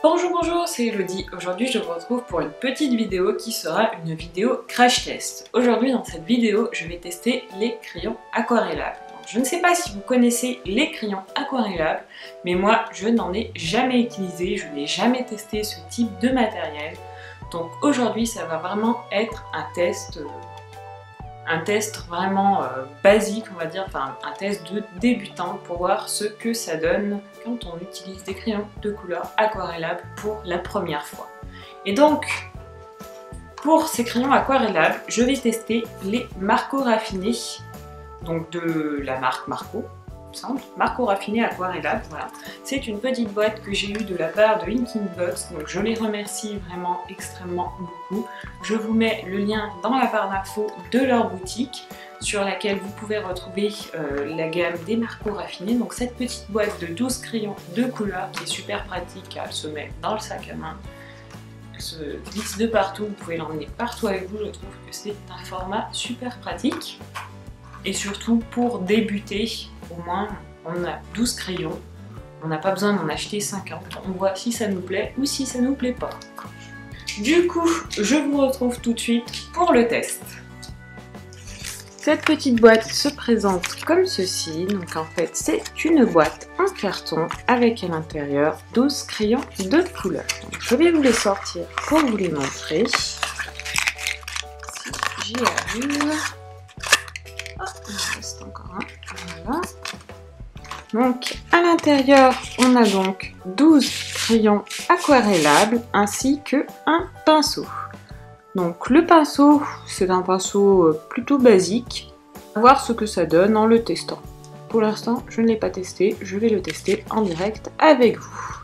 Bonjour, c'est Elodie. Aujourd'hui je vous retrouve pour une petite vidéo qui sera une vidéo crash test. Aujourd'hui dans cette vidéo je vais tester les crayons aquarellables. Donc, je ne sais pas si vous connaissez les crayons aquarellables, mais moi je n'en ai jamais utilisé, je n'ai jamais testé ce type de matériel. Donc aujourd'hui ça va vraiment être un test vraiment basique, on va dire, enfin un test de débutant pour voir ce que ça donne quand on utilise des crayons de couleur aquarellables pour la première fois. Et donc, pour ces crayons aquarellables, je vais tester les Marco raffinés, donc de la marque Marco, simple, Marco raffiné aquarellable, voilà. C'est une petite boîte que j'ai eue de la part de Inking Box, donc je les remercie vraiment extrêmement beaucoup. Je vous mets le lien dans la barre d'infos de leur boutique, sur laquelle vous pouvez retrouver la gamme des Marco raffinés. Donc cette petite boîte de 12 crayons de couleur qui est super pratique, elle se met dans le sac à main, elle se glisse de partout, vous pouvez l'emmener partout avec vous, je trouve que c'est un format super pratique. Et surtout pour débuter, au moins on a 12 crayons, on n'a pas besoin d'en acheter 50, on voit si ça nous plaît ou si ça nous plaît pas. Du coup, je vous retrouve tout de suite pour le test. Cette petite boîte se présente comme ceci, donc en fait c'est une boîte en carton avec à l'intérieur 12 crayons de couleur. Donc, je vais vous les sortir pour vous les montrer, si j'y arrive. Oh, il en reste encore un, voilà. Donc à l'intérieur on a donc 12 crayons aquarellables ainsi que un pinceau. Donc le pinceau, c'est un pinceau plutôt basique. On va voir ce que ça donne en le testant. Pour l'instant, je ne l'ai pas testé, je vais le tester en direct avec vous.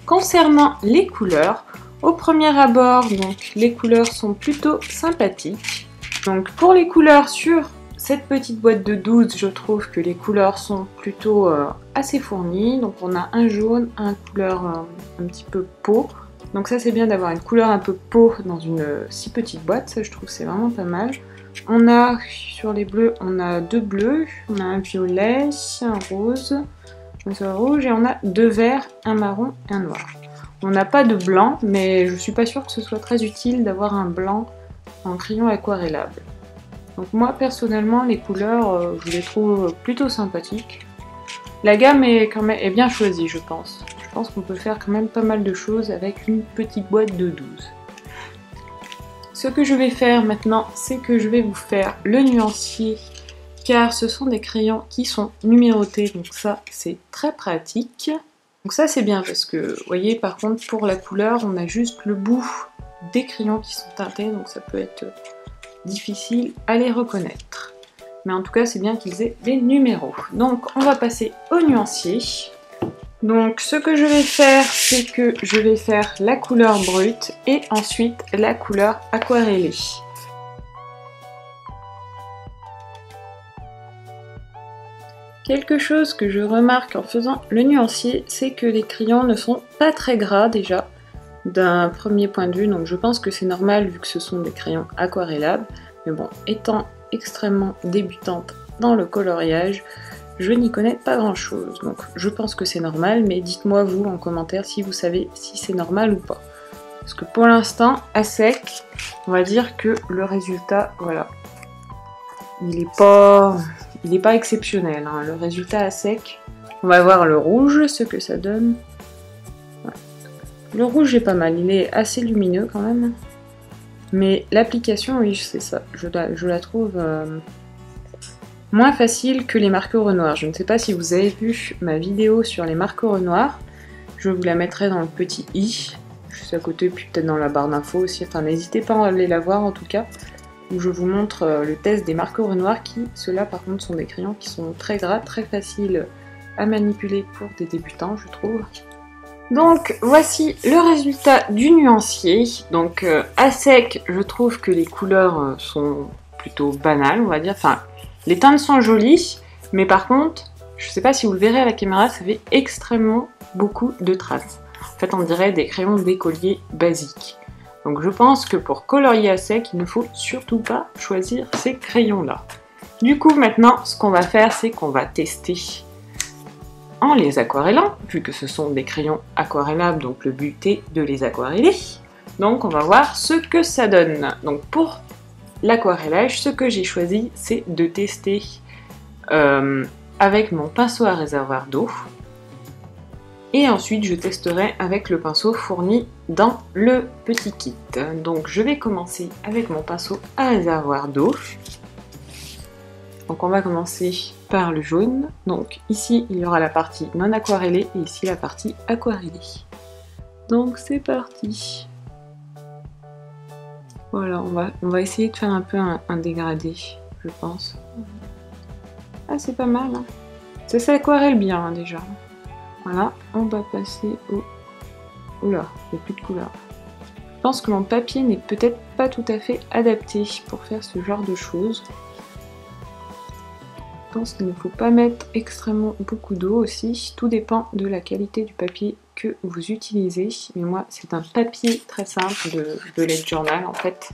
Concernant les couleurs, au premier abord, donc les couleurs sont plutôt sympathiques. Donc pour les couleurs sur cette petite boîte de 12, je trouve que les couleurs sont plutôt assez fournies. Donc on a un jaune, un couleur un petit peu peau. Donc ça c'est bien d'avoir une couleur un peu peau dans une si petite boîte, ça je trouve c'est vraiment pas mal. On a sur les bleus, on a deux bleus, on a un violet, un rose, un rouge et on a deux verts, un marron et un noir. On n'a pas de blanc, mais je suis pas sûre que ce soit très utile d'avoir un blanc en crayon aquarellable. Donc moi personnellement les couleurs je les trouve plutôt sympathiques. La gamme est bien choisie je pense. Je pense qu'on peut faire quand même pas mal de choses avec une petite boîte de 12. Ce que je vais faire maintenant, c'est que je vais vous faire le nuancier, car ce sont des crayons qui sont numérotés, donc ça c'est très pratique. Donc ça c'est bien parce que, vous voyez, par contre pour la couleur, on a juste le bout des crayons qui sont teintés, donc ça peut être difficile à les reconnaître. Mais en tout cas c'est bien qu'ils aient des numéros. Donc on va passer au nuancier. Donc ce que je vais faire, c'est que je vais faire la couleur brute et ensuite la couleur aquarellée. Quelque chose que je remarque en faisant le nuancier, c'est que les crayons ne sont pas très gras déjà, d'un premier point de vue, donc je pense que c'est normal vu que ce sont des crayons aquarellables. Mais bon, étant extrêmement débutante dans le coloriage, je n'y connais pas grand chose, donc je pense que c'est normal, mais dites-moi vous en commentaire si vous savez si c'est normal ou pas. Parce que pour l'instant, à sec, on va dire que le résultat, voilà, il est pas exceptionnel, hein. Le résultat à sec, on va voir le rouge, ce que ça donne. Ouais. Le rouge est pas mal, il est assez lumineux quand même. Mais l'application, oui, c'est ça, je la trouve moins facile que les marqueurs noirs. Je ne sais pas si vous avez vu ma vidéo sur les marqueurs noirs. Je vous la mettrai dans le petit i, juste à côté, puis peut-être dans la barre d'infos aussi. Enfin, n'hésitez pas à aller la voir en tout cas, où je vous montre le test des marqueurs noirs qui, ceux-là par contre, sont des crayons qui sont très gras, très faciles à manipuler pour des débutants, je trouve. Donc voici le résultat du nuancier. Donc à sec, je trouve que les couleurs sont plutôt banales, on va dire. Enfin, les teintes sont jolies, mais par contre, je ne sais pas si vous le verrez à la caméra, ça fait extrêmement beaucoup de traces. En fait, on dirait des crayons d'écolier basiques. Donc je pense que pour colorier à sec, il ne faut surtout pas choisir ces crayons-là. Du coup, maintenant, ce qu'on va faire, c'est qu'on va tester en les aquarellant, vu que ce sont des crayons aquarellables, donc le but est de les aquareller. Donc on va voir ce que ça donne. Donc pour l'aquarellage, ce que j'ai choisi, c'est de tester avec mon pinceau à réservoir d'eau. Et ensuite, je testerai avec le pinceau fourni dans le petit kit. Donc je vais commencer avec mon pinceau à réservoir d'eau. Donc on va commencer par le jaune. Donc ici, il y aura la partie non aquarellée et ici la partie aquarellée. Donc c'est parti. Voilà, on va essayer de faire un peu un dégradé, je pense. Ah, c'est pas mal, hein. Ça s'aquarelle bien, hein, déjà. Voilà, on va passer au... Oula, il n'y a plus de couleur. Je pense que mon papier n'est peut-être pas tout à fait adapté pour faire ce genre de choses. Je pense qu'il ne faut pas mettre extrêmement beaucoup d'eau aussi. Tout dépend de la qualité du papier que vous utilisez. Mais moi, c'est un papier très simple de bullet journal en fait.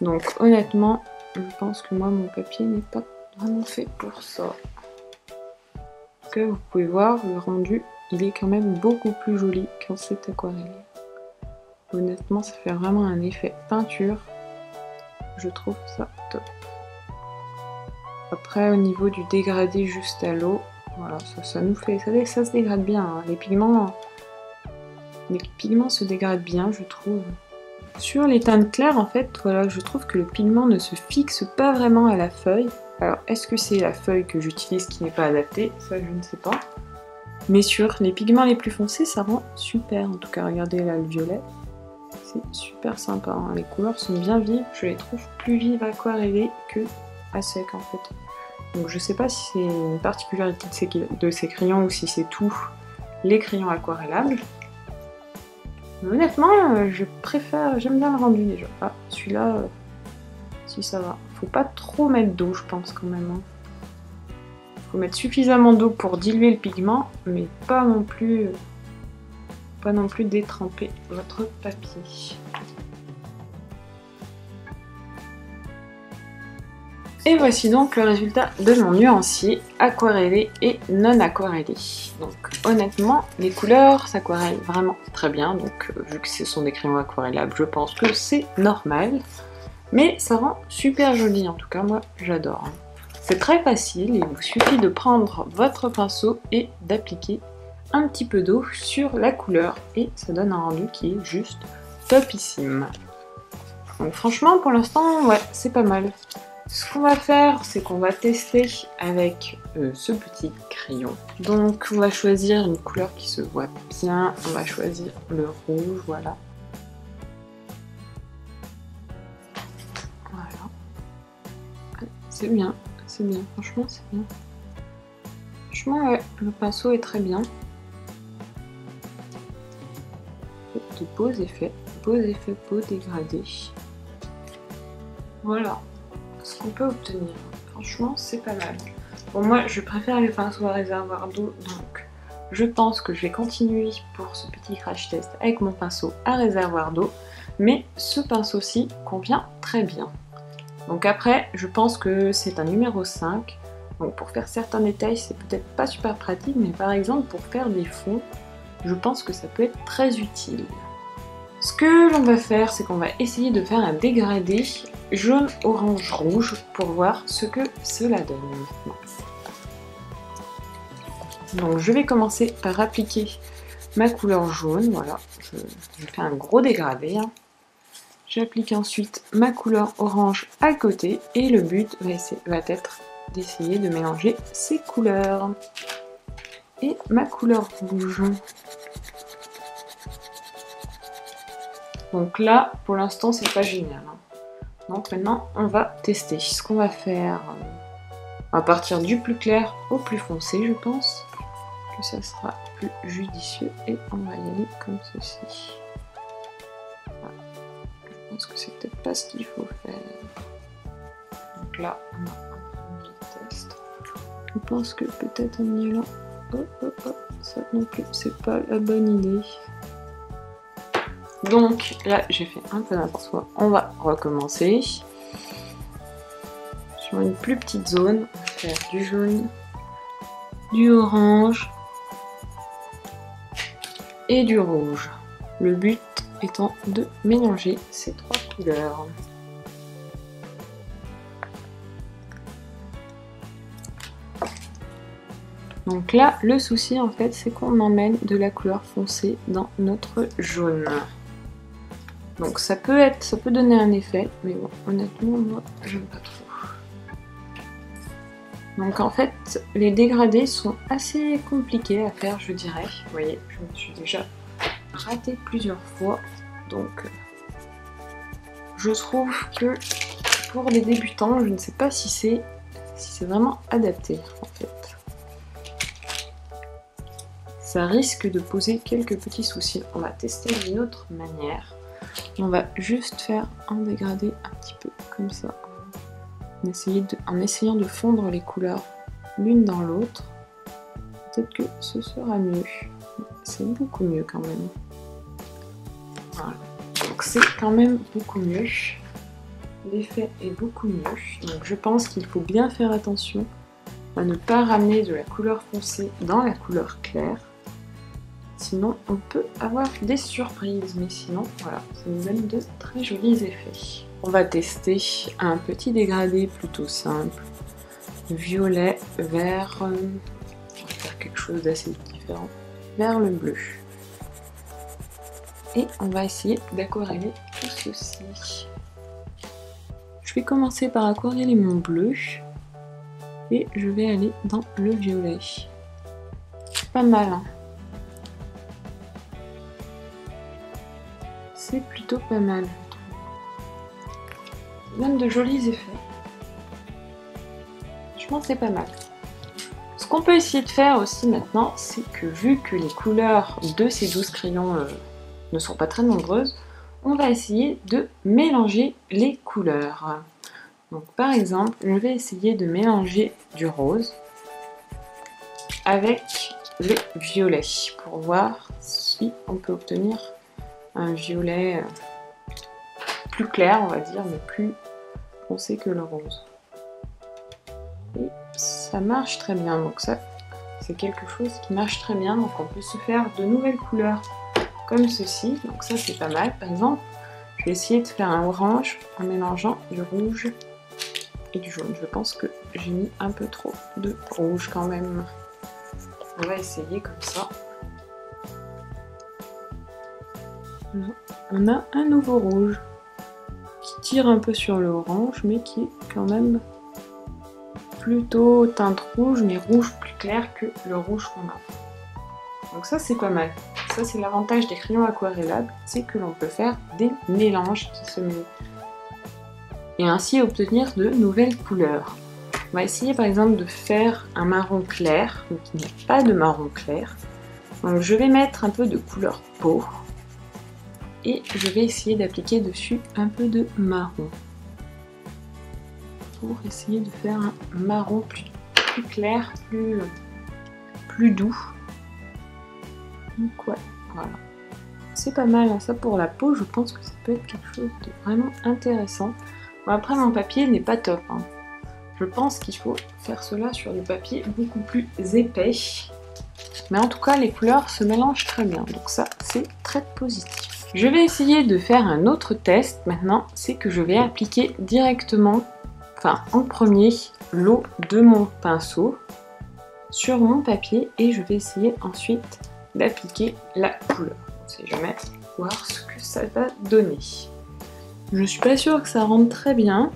Donc honnêtement, je pense que moi, mon papier n'est pas vraiment fait pour ça. Que vous pouvez voir, le rendu, il est quand même beaucoup plus joli quand c'est aquarellé. Honnêtement, ça fait vraiment un effet peinture. Je trouve ça top. Après, au niveau du dégradé juste à l'eau, voilà, ça nous fait, ça se dégrade bien, hein. Les pigments se dégradent bien, je trouve. Sur les teintes claires, en fait, voilà, je trouve que le pigment ne se fixe pas vraiment à la feuille. Alors, est-ce que c'est la feuille que j'utilise qui n'est pas adaptée? Ça, je ne sais pas. Mais sur les pigments les plus foncés, ça rend super. En tout cas, regardez là, le violet. C'est super sympa, hein. Les couleurs sont bien vives. Je les trouve plus vives aquarellées que à sec, en fait. Donc, je sais pas si c'est une particularité de ces crayons ou si c'est tous les crayons aquarellables. Mais honnêtement, j'aime bien le rendu déjà. Ah, celui-là, si ça va. Faut pas trop mettre d'eau, je pense quand même, hein. Faut mettre suffisamment d'eau pour diluer le pigment, mais pas non plus détremper votre papier. Et voici donc le résultat de mon nuancier aquarellé et non aquarellé. Donc honnêtement, les couleurs s'aquarellent vraiment très bien. Donc vu que ce sont des crayons aquarellables, je pense que c'est normal. Mais ça rend super joli, en tout cas moi j'adore. C'est très facile, il vous suffit de prendre votre pinceau et d'appliquer un petit peu d'eau sur la couleur. Et ça donne un rendu qui est juste topissime. Donc franchement pour l'instant, ouais, c'est pas mal. Ce qu'on va faire, c'est qu'on va tester avec ce petit crayon. Donc on va choisir une couleur qui se voit bien. On va choisir le rouge, voilà. Voilà. C'est bien, franchement c'est bien. Franchement, ouais, le pinceau est très bien. De beaux effets, beaux dégradés. Voilà ce qu'on peut obtenir. Franchement, c'est pas mal. Bon, moi, je préfère les pinceaux à réservoir d'eau, donc je pense que je vais continuer pour ce petit crash test avec mon pinceau à réservoir d'eau, mais ce pinceau-ci convient très bien. Donc après, je pense que c'est un numéro 5, donc pour faire certains détails, c'est peut-être pas super pratique, mais par exemple, pour faire des fonds, je pense que ça peut être très utile. Ce que l'on va faire, c'est qu'on va essayer de faire un dégradé jaune, orange, rouge pour voir ce que cela donne maintenant. Donc je vais commencer par appliquer ma couleur jaune, voilà, je fais un gros dégradé, hein. J'applique ensuite ma couleur orange à côté et le but va être d'essayer de mélanger ces couleurs. Et ma couleur rouge. Donc là, pour l'instant, c'est pas génial, hein. Donc maintenant, on va tester. Ce qu'on va faire, on va partir du plus clair au plus foncé, je pense que ça sera plus judicieux. Et on va y aller comme ceci. Voilà. Je pense que c'est peut-être pas ce qu'il faut faire. Donc là, on a un premier test. Je pense que peut-être en y allant, ça non plus, c'est pas la bonne idée. Donc là, j'ai fait un peu n'importe quoi. On va recommencer. Sur une plus petite zone, on va faire du jaune, du orange, et du rouge. Le but étant de mélanger ces trois couleurs. Donc là, le souci en fait, c'est qu'on emmène de la couleur foncée dans notre jaune. Donc ça peut donner un effet, mais bon, honnêtement, moi, j'aime pas trop. Donc en fait, les dégradés sont assez compliqués à faire, je dirais. Vous voyez, je me suis déjà raté plusieurs fois, donc je trouve que pour les débutants, je ne sais pas si c'est vraiment adapté en fait. Ça risque de poser quelques petits soucis. On va tester d'une autre manière. On va juste faire un dégradé un petit peu comme ça. En essayant de fondre les couleurs l'une dans l'autre. Peut-être que ce sera mieux. C'est beaucoup mieux quand même. Voilà. Donc c'est quand même beaucoup mieux. L'effet est beaucoup mieux. Donc je pense qu'il faut bien faire attention à ne pas ramener de la couleur foncée dans la couleur claire. Sinon on peut avoir des surprises. Mais sinon voilà, ça nous donne de très jolis effets. On va tester un petit dégradé plutôt simple. Violet vers... on va faire quelque chose d'assez différent. Vers le bleu. Et on va essayer d'aquareller tout ceci. Je vais commencer par aquareller mon bleu. Et je vais aller dans le violet. C'est pas mal, hein. C'est plutôt pas mal. Ça donne de jolis effets. Je pense que c'est pas mal. Ce qu'on peut essayer de faire aussi maintenant, c'est que vu que les couleurs de ces 12 crayons ne sont pas très nombreuses, on va essayer de mélanger les couleurs. Donc par exemple, je vais essayer de mélanger du rose avec le violet pour voir si on peut obtenir un violet plus clair, on va dire, mais plus foncé que le rose. Et ça marche très bien, donc ça c'est quelque chose qui marche très bien. Donc on peut se faire de nouvelles couleurs comme ceci, donc ça c'est pas mal. Par exemple, je vais essayer de faire un orange en mélangeant du rouge et du jaune. Je pense que j'ai mis un peu trop de rouge quand même. On va essayer comme ça. On a un nouveau rouge qui tire un peu sur le orange, mais qui est quand même plutôt teinte rouge, mais rouge plus clair que le rouge qu'on a. Donc ça c'est pas mal. Ça c'est l'avantage des crayons aquarellables, c'est que l'on peut faire des mélanges qui se mêlent et ainsi obtenir de nouvelles couleurs. On va essayer par exemple de faire un marron clair, donc il n'y a pas de marron clair. Donc je vais mettre un peu de couleur peau et je vais essayer d'appliquer dessus un peu de marron pour essayer de faire un marron plus clair, plus doux. Donc ouais, voilà. C'est pas mal, hein. Ça pour la peau, je pense que ça peut être quelque chose de vraiment intéressant. Bon, après mon papier n'est pas top, hein. Je pense qu'il faut faire cela sur du papier beaucoup plus épais. Mais en tout cas, les couleurs se mélangent très bien, donc ça c'est très positif. Je vais essayer de faire un autre test maintenant, c'est que je vais appliquer directement, en premier, l'eau de mon pinceau sur mon papier et je vais essayer ensuite d'appliquer la couleur. On sait jamais, voir ce que ça va donner. Je suis pas sûre que ça rentre très bien.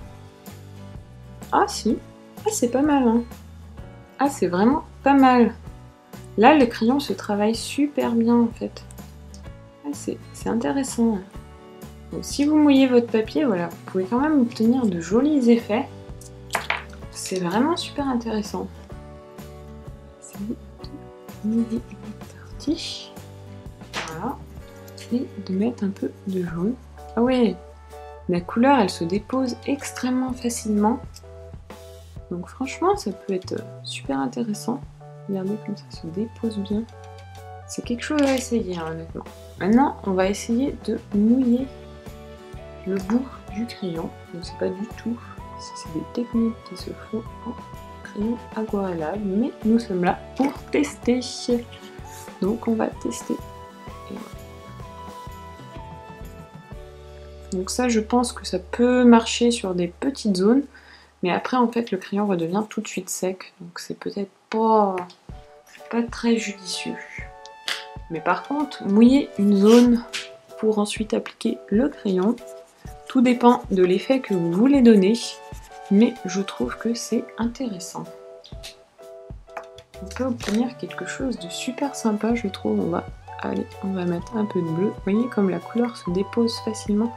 Ah si, ah, c'est pas mal, hein. Ah c'est vraiment pas mal. Là le crayon se travaille super bien en fait. Ah, c'est intéressant. Hein. Donc si vous mouillez votre papier, voilà, vous pouvez quand même obtenir de jolis effets. C'est vraiment super intéressant. C'est parti. Voilà. Et de mettre un peu de jaune. Ah ouais, la couleur elle se dépose extrêmement facilement. Donc franchement ça peut être super intéressant. Regardez comme ça se dépose bien. C'est quelque chose à essayer hein, honnêtement. Maintenant on va essayer de mouiller le bout du crayon. Je ne sais pas du tout si c'est des techniques qui se font en crayon aquarellable, mais nous sommes là pour tester. Donc on va tester voilà. Donc ça, je pense que ça peut marcher sur des petites zones, mais après, en fait, le crayon redevient tout de suite sec, donc c'est peut-être pas très judicieux. Mais par contre, mouiller une zone pour ensuite appliquer le crayon, tout dépend de l'effet que vous voulez donner, mais je trouve que c'est intéressant. On peut obtenir quelque chose de super sympa, je trouve. On va mettre un peu de bleu. Vous voyez comme la couleur se dépose facilement.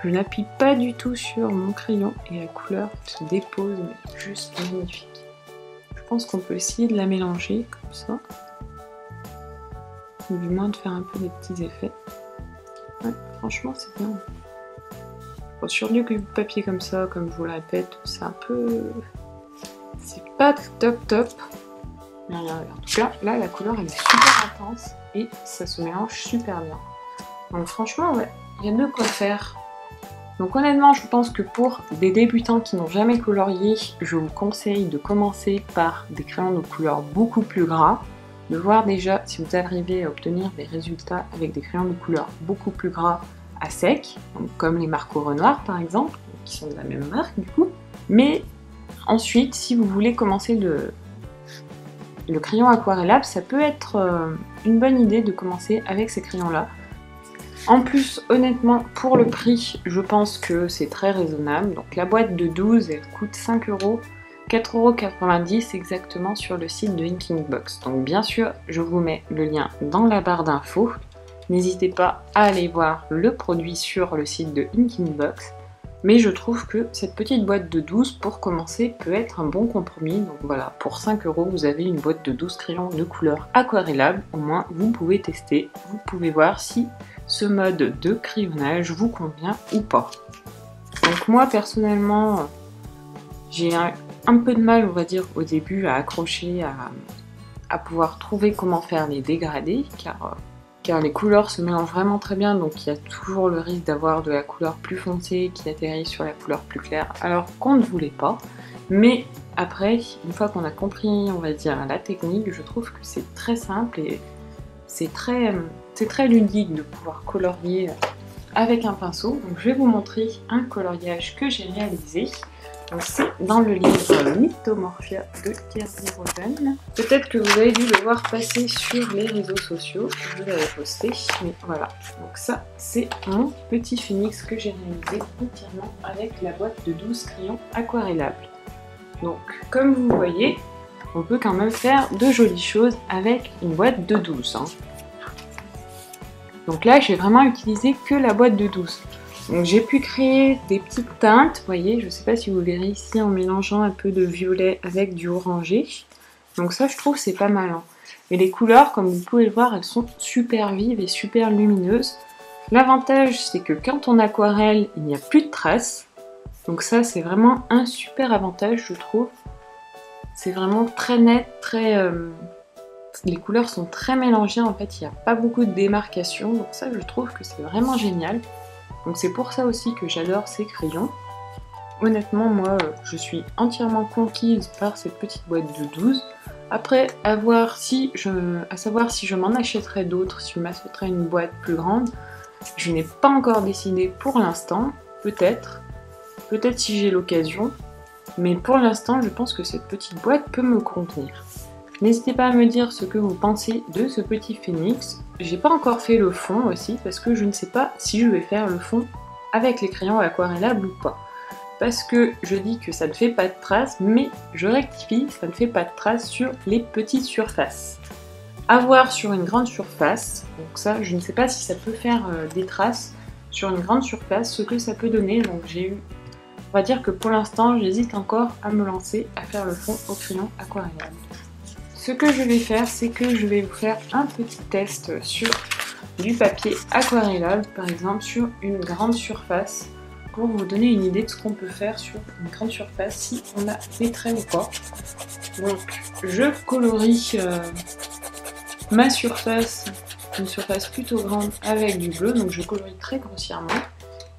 Je n'appuie pas du tout sur mon crayon et la couleur se dépose, mais juste magnifique. Je pense qu'on peut essayer de la mélanger comme ça. Ou du moins de faire un peu des petits effets. Ouais, franchement c'est bien. Bon, sur du papier comme ça, comme je vous le répète, c'est un peu... c'est pas top. Mais en tout cas, là la couleur elle est super intense et ça se mélange super bien. Donc franchement, ouais, il y a de quoi faire. Donc honnêtement, je pense que pour des débutants qui n'ont jamais colorié, je vous conseille de commencer par des crayons de couleur beaucoup plus gras, de voir déjà si vous arrivez à obtenir des résultats avec des crayons de couleur beaucoup plus gras à sec, donc comme les Marco Renoir par exemple, qui sont de la même marque du coup. Mais ensuite, si vous voulez commencer le crayon aquarellable, ça peut être une bonne idée de commencer avec ces crayons-là. En plus, honnêtement, pour le prix, je pense que c'est très raisonnable. Donc la boîte de 12, elle coûte 5 €, 4,90 € exactement sur le site de Inking Box. Donc bien sûr, je vous mets le lien dans la barre d'infos. N'hésitez pas à aller voir le produit sur le site de Inking Box. Mais je trouve que cette petite boîte de 12, pour commencer, peut être un bon compromis. Donc voilà, pour 5 €, vous avez une boîte de 12 crayons de couleur aquarellable. Au moins, vous pouvez tester, vous pouvez voir si ce mode de crayonnage vous convient ou pas. Donc moi, personnellement, j'ai un peu de mal, on va dire, au début à accrocher, à pouvoir trouver comment faire les dégradés, car les couleurs se mélangent vraiment très bien, donc il y a toujours le risque d'avoir de la couleur plus foncée qui atterrit sur la couleur plus claire, alors qu'on ne voulait pas. Mais après, une fois qu'on a compris, on va dire, la technique, je trouve que c'est très simple et c'est très ludique de pouvoir colorier avec un pinceau. Donc je vais vous montrer un coloriage que j'ai réalisé. C'est dans le livre Mythomorphia de Kirby Roden. Peut-être que vous avez dû le voir passer sur les réseaux sociaux, je l'avais posté, mais voilà. Donc ça, c'est mon petit phénix que j'ai réalisé entièrement avec la boîte de 12 crayons aquarellables. Donc, comme vous voyez, on peut quand même faire de jolies choses avec une boîte de 12. Donc là, j'ai vraiment utilisé que la boîte de 12. Donc j'ai pu créer des petites teintes, vous voyez, je ne sais pas si vous verrez ici en mélangeant un peu de violet avec du orangé. Donc ça, je trouve, c'est pas mal. Et les couleurs, comme vous pouvez le voir, elles sont super vives et super lumineuses. L'avantage, c'est que quand on aquarelle, il n'y a plus de traces. Donc ça, c'est vraiment un super avantage, je trouve. C'est vraiment très net, les couleurs sont très mélangées, en fait, il n'y a pas beaucoup de démarcation. Donc ça, je trouve que c'est vraiment génial. Donc c'est pour ça aussi que j'adore ces crayons. Honnêtement, moi, je suis entièrement conquise par cette petite boîte de 12. Après, à savoir si je m'en achèterais d'autres, si je m'achèterais une boîte plus grande, je n'ai pas encore décidé pour l'instant. Peut-être si j'ai l'occasion. Mais pour l'instant, je pense que cette petite boîte peut me convenir. N'hésitez pas à me dire ce que vous pensez de ce petit phénix. J'ai pas encore fait le fond aussi parce que je ne sais pas si je vais faire le fond avec les crayons aquarellables ou pas. Parce que je dis que ça ne fait pas de traces, mais je rectifie, ça ne fait pas de traces sur les petites surfaces. À voir sur une grande surface, donc ça je ne sais pas si ça peut faire des traces sur une grande surface, ce que ça peut donner. Donc on va dire que pour l'instant j'hésite encore à me lancer à faire le fond au crayon aquarellable. Ce que je vais faire, c'est que je vais vous faire un petit test sur du papier aquarellable, par exemple sur une grande surface, pour vous donner une idée de ce qu'on peut faire sur une grande surface, si on a des traits ou pas. Donc je colorie ma surface, une surface plutôt grande avec du bleu, donc je colorie très grossièrement.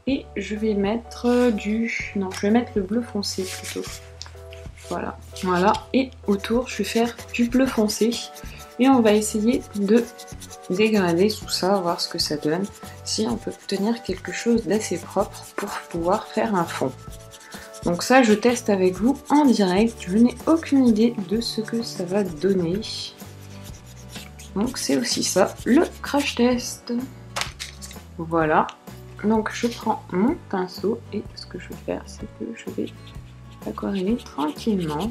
Et je vais mettre je vais mettre le bleu foncé plutôt. Voilà, et autour je vais faire du bleu foncé Et on va essayer de dégrader tout ça, voir ce que ça donne, si on peut obtenir quelque chose d'assez propre pour pouvoir faire un fond. Donc ça, je teste avec vous en direct, je n'ai aucune idée de ce que ça va donner. Donc c'est aussi ça, le crash test. Voilà, donc je prends mon pinceau et ce que je vais faire, c'est que je vais aquareller tranquillement.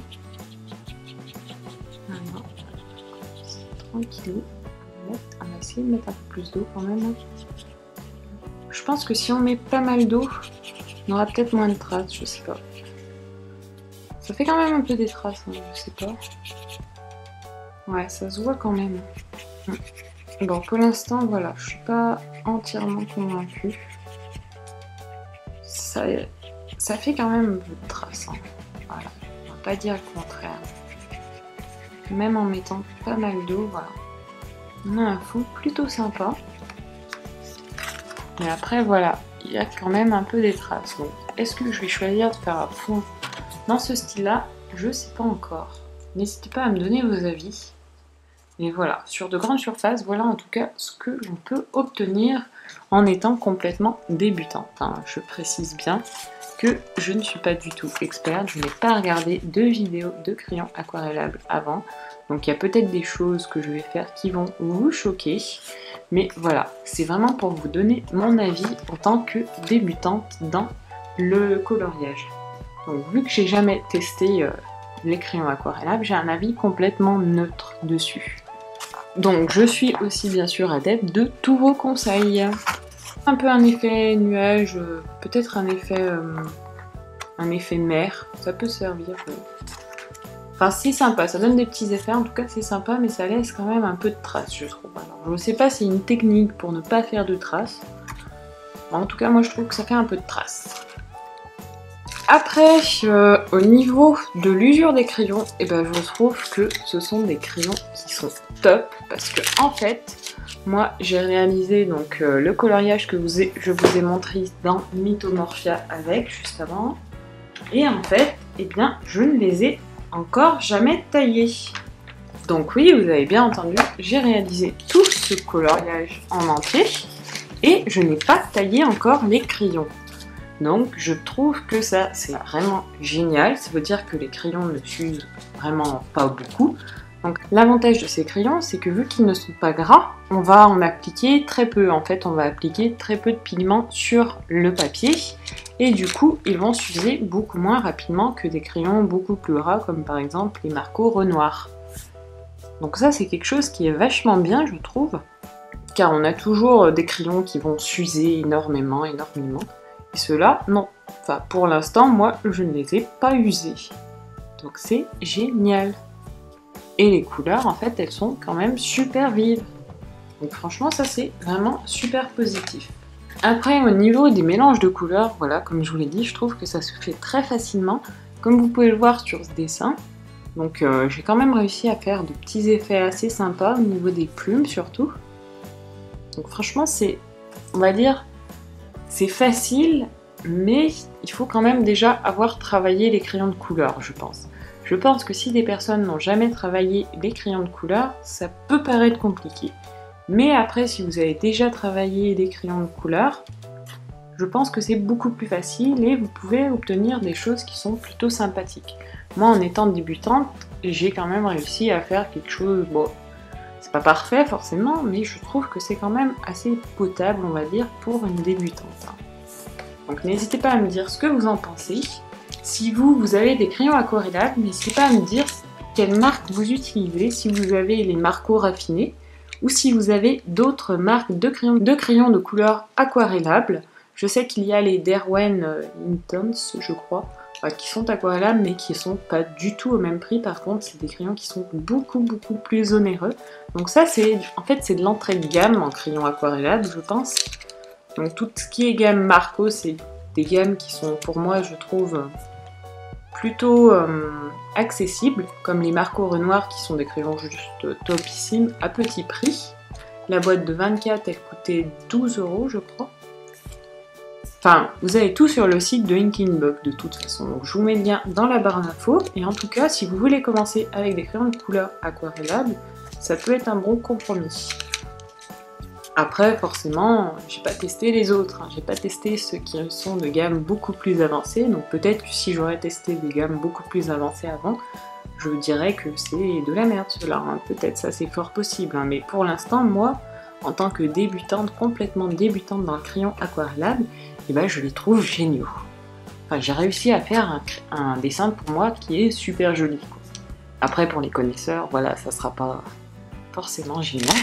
Voilà. Tranquille. On va essayer de mettre un peu plus d'eau quand même. Je pense que si on met pas mal d'eau, on aura peut-être moins de traces, je sais pas. Ça fait quand même un peu des traces, hein, je sais pas. Ouais, ça se voit quand même. Bon, pour l'instant, voilà, je suis pas entièrement convaincue. Ça fait quand même un peu de traces, hein. Voilà, on va pas dire le contraire. Même en mettant pas mal d'eau, voilà. On a un fond plutôt sympa. Mais après, voilà, il y a quand même un peu des traces. Donc, est-ce que je vais choisir de faire un fond dans ce style-là? Je sais pas encore. N'hésitez pas à me donner vos avis. Et voilà, sur de grandes surfaces, voilà en tout cas ce que l'on peut obtenir en étant complètement débutante. Hein. Je précise bien que je ne suis pas du tout experte, je n'ai pas regardé de vidéos de crayons aquarellables avant. Donc il y a peut-être des choses que je vais faire qui vont vous choquer. Mais voilà, c'est vraiment pour vous donner mon avis en tant que débutante dans le coloriage. Donc vu que j'ai jamais testé les crayons aquarellables, j'ai un avis complètement neutre dessus. Donc je suis aussi bien sûr adepte de tous vos conseils. Un peu un effet nuage, peut-être un effet mer, ça peut servir. Enfin c'est sympa, ça donne des petits effets, en tout cas c'est sympa, mais ça laisse quand même un peu de traces je trouve. Alors, je ne sais pas si c'est une technique pour ne pas faire de traces, mais en tout cas moi je trouve que ça fait un peu de traces. Après, au niveau de l'usure des crayons, eh ben, je trouve que ce sont des crayons qui sont top, parce que en fait, moi j'ai réalisé donc le coloriage que je vous ai montré dans Mythomorphia avec juste avant, et en fait, eh bien, je ne les ai encore jamais taillés. Donc oui, vous avez bien entendu, j'ai réalisé tout ce coloriage en entier, et je n'ai pas taillé encore les crayons. Donc je trouve que ça c'est vraiment génial, ça veut dire que les crayons ne s'usent vraiment pas beaucoup. Donc l'avantage de ces crayons c'est que vu qu'ils ne sont pas gras, on va en appliquer très peu. En fait on va appliquer très peu de pigments sur le papier et du coup ils vont s'user beaucoup moins rapidement que des crayons beaucoup plus gras comme par exemple les Marco Renoir. Donc ça c'est quelque chose qui est vachement bien je trouve, car on a toujours des crayons qui vont s'user énormément. Et ceux-là, non. Enfin, pour l'instant, moi, je ne les ai pas usés. Donc c'est génial. Et les couleurs, en fait, elles sont quand même super vives. Donc franchement, ça c'est vraiment super positif. Après, au niveau des mélanges de couleurs, voilà, comme je vous l'ai dit, je trouve que ça se fait très facilement. Comme vous pouvez le voir sur ce dessin. Donc j'ai quand même réussi à faire de petits effets assez sympas au niveau des plumes surtout. Donc franchement, c'est, on va dire... c'est facile, mais il faut quand même déjà avoir travaillé les crayons de couleur, je pense. Je pense que si des personnes n'ont jamais travaillé les crayons de couleur, ça peut paraître compliqué. Mais après, si vous avez déjà travaillé les crayons de couleur, je pense que c'est beaucoup plus facile et vous pouvez obtenir des choses qui sont plutôt sympathiques. Moi, en étant débutante, j'ai quand même réussi à faire quelque chose... bon, c'est pas parfait forcément, mais je trouve que c'est quand même assez potable, on va dire, pour une débutante. Donc n'hésitez pas à me dire ce que vous en pensez. Si vous avez des crayons aquarellables, n'hésitez pas à me dire quelle marque vous utilisez, si vous avez les Marco raffinés, ou si vous avez d'autres marques de crayons de couleur aquarellables. Je sais qu'il y a les Derwent Intense, je crois, qui sont aquarellables mais qui sont pas du tout au même prix. Par contre c'est des crayons qui sont beaucoup plus onéreux. Donc ça c'est en fait c'est de l'entrée de gamme en crayons aquarellables je pense. Donc tout ce qui est gamme Marco c'est des gammes qui sont pour moi je trouve plutôt accessibles, comme les Marco Renoir qui sont des crayons juste topissimes à petit prix. La boîte de 24 elle coûtait 12 € je crois. Enfin, vous avez tout sur le site de Inking Book de toute façon, donc je vous mets le lien dans la barre d'infos. Et en tout cas, si vous voulez commencer avec des crayons de couleur aquarellables, ça peut être un bon compromis. Après, forcément, j'ai pas testé les autres, hein. J'ai pas testé ceux qui sont de gamme beaucoup plus avancée, donc peut-être que si j'aurais testé des gammes beaucoup plus avancées avant, je dirais que c'est de la merde cela, hein. Peut-être, ça c'est fort possible, hein. Mais pour l'instant, moi, en tant que débutante, complètement débutante dans le crayon aquarellable, eh ben, je les trouve géniaux. Enfin, j'ai réussi à faire un dessin pour moi qui est super joli, quoi. Après, pour les connaisseurs, voilà, ça sera pas forcément génial.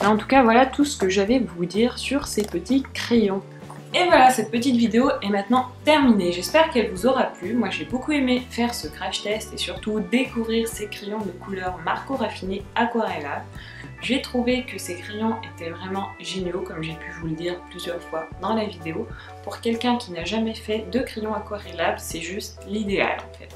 Mais en tout cas, voilà tout ce que j'avais à vous dire sur ces petits crayons. Et voilà, cette petite vidéo est maintenant terminée. J'espère qu'elle vous aura plu. Moi, j'ai beaucoup aimé faire ce crash test et surtout découvrir ces crayons de couleur Marco Raffiné Aquarellable. J'ai trouvé que ces crayons étaient vraiment géniaux, comme j'ai pu vous le dire plusieurs fois dans la vidéo. Pour quelqu'un qui n'a jamais fait de crayon aquarellable, c'est juste l'idéal en fait.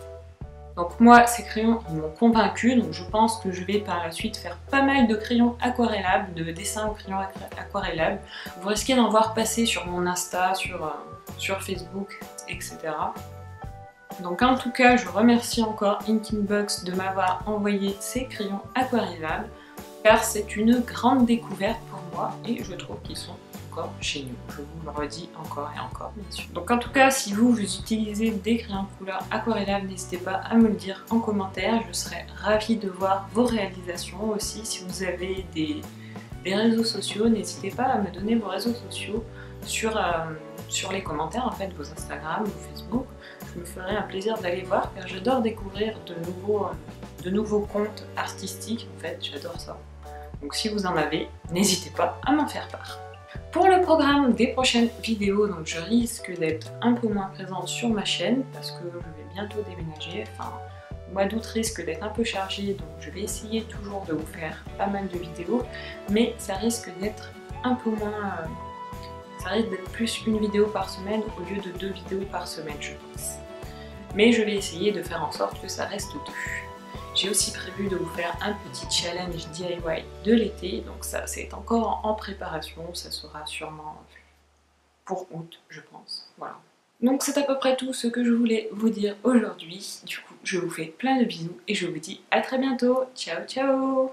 Donc moi, ces crayons, ils m'ont convaincu, donc je pense que je vais par la suite faire pas mal de crayons aquarellables, de dessins au crayon aquarellable. Vous risquez d'en voir passer sur mon Insta, sur Facebook, etc. Donc en tout cas, je remercie encore Inkibox de m'avoir envoyé ces crayons aquarellables, car c'est une grande découverte pour moi et je trouve qu'ils sont encore géniaux. Je vous le redis encore et encore, bien sûr. Donc en tout cas, si vous utilisez des crayons de couleur aquarellables, n'hésitez pas à me le dire en commentaire. Je serais ravie de voir vos réalisations aussi. Si vous avez des réseaux sociaux, n'hésitez pas à me donner vos réseaux sociaux sur les commentaires, en fait, vos Instagram ou Facebook. Je me ferai un plaisir d'aller voir, car j'adore découvrir de nouveaux comptes artistiques, en fait, j'adore ça. Donc si vous en avez, n'hésitez pas à m'en faire part. Pour le programme des prochaines vidéos, donc je risque d'être un peu moins présente sur ma chaîne parce que je vais bientôt déménager. Enfin, le mois d'août risque d'être un peu chargé, donc je vais essayer toujours de vous faire pas mal de vidéos, mais ça risque d'être un peu moins... ça risque d'être plus une vidéo par semaine au lieu de 2 vidéos par semaine, je pense. Mais je vais essayer de faire en sorte que ça reste 2. J'ai aussi prévu de vous faire un petit challenge DIY de l'été, donc ça c'est encore en préparation, ça sera sûrement pour août je pense, voilà. Donc c'est à peu près tout ce que je voulais vous dire aujourd'hui, du coup je vous fais plein de bisous et je vous dis à très bientôt, ciao ciao.